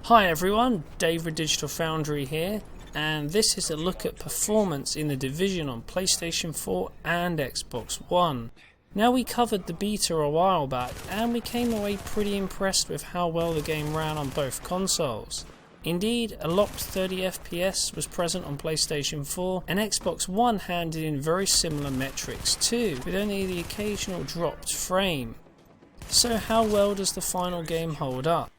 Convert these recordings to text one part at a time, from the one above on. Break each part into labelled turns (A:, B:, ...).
A: Hi everyone, Dave with Digital Foundry here, and this is a look at performance in The Division on PlayStation 4 and Xbox One. Now, we covered the beta a while back and we came away pretty impressed with how well the game ran on both consoles. Indeed, a locked 30 FPS was present on PlayStation 4, and Xbox One handed in very similar metrics too, with only the occasional dropped frame. So how well does the final game hold up?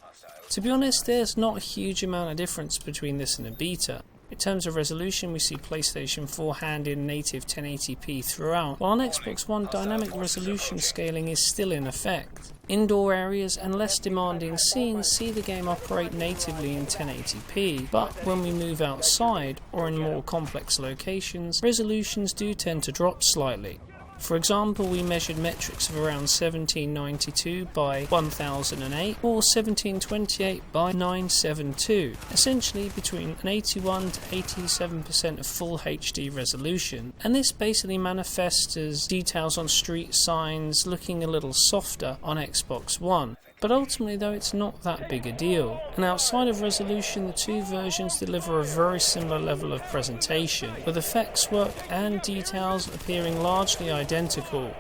A: To be honest, there's not a huge amount of difference between this and a beta. In terms of resolution, we see PlayStation 4 hand in native 1080p throughout, while on Xbox One dynamic resolution scaling is still in effect. Indoor areas and less demanding scenes see the game operate natively in 1080p, but when we move outside or in more complex locations, resolutions do tend to drop slightly. For example, we measured metrics of around 1792 by 1008 or 1728 by 972, essentially between an 81 to 87% of full HD resolution, and this basically manifests as details on street signs looking a little softer on Xbox One. But ultimately though, it's not that big a deal, and outside of resolution the two versions deliver a very similar level of presentation, with effects work and details appearing largely identical.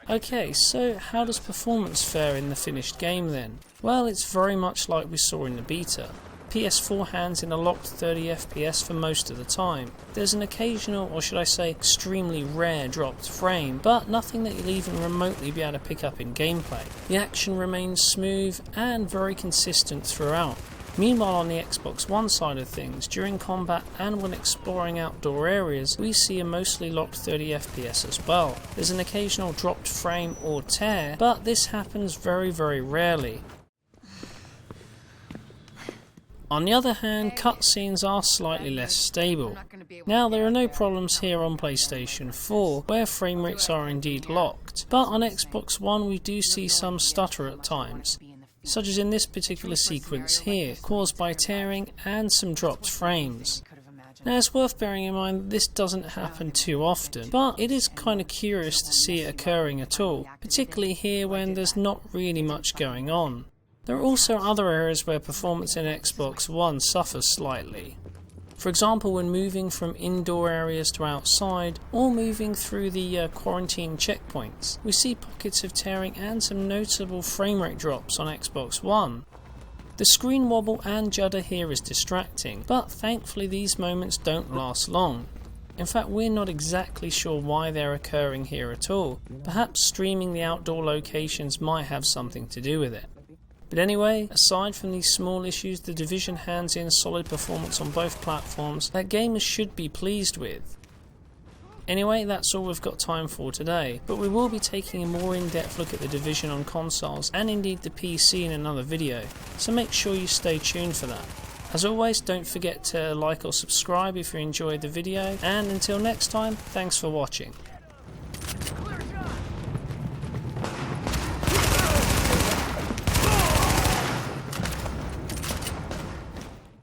A: Okay, so how does performance fare in the finished game then? Well, it's very much like we saw in the beta. PS4 hands in a locked 30 FPS for most of the time. There's an occasional, or should I say extremely rare, dropped frame, but nothing that you'll even remotely be able to pick up in gameplay. The action remains smooth and very consistent throughout. Meanwhile, on the Xbox One side of things, during combat and when exploring outdoor areas, we see a mostly locked 30 FPS as well. There's an occasional dropped frame or tear, but this happens very rarely. On the other hand, cutscenes are slightly less stable. Now, there are no problems here on PlayStation 4, where frame rates are indeed locked, but on Xbox One we do see some stutter at times, such as in this particular sequence here, caused by tearing and some dropped frames. Now, it's worth bearing in mind that this doesn't happen too often, but it is kind of curious to see it occurring at all, particularly here when there's not really much going on. There are also other areas where performance in Xbox One suffers slightly. For example, when moving from indoor areas to outside, or moving through the quarantine checkpoints, we see pockets of tearing and some notable frame rate drops on Xbox One. The screen wobble and judder here is distracting, but thankfully these moments don't last long. In fact, we're not exactly sure why they're occurring here at all. Perhaps streaming the outdoor locations might have something to do with it. But anyway, aside from these small issues, The Division hands in solid performance on both platforms that gamers should be pleased with. Anyway, that's all we've got time for today, but we will be taking a more in-depth look at The Division on consoles and indeed the PC in another video, so make sure you stay tuned for that. As always, don't forget to like or subscribe if you enjoyed the video, and until next time, thanks for watching.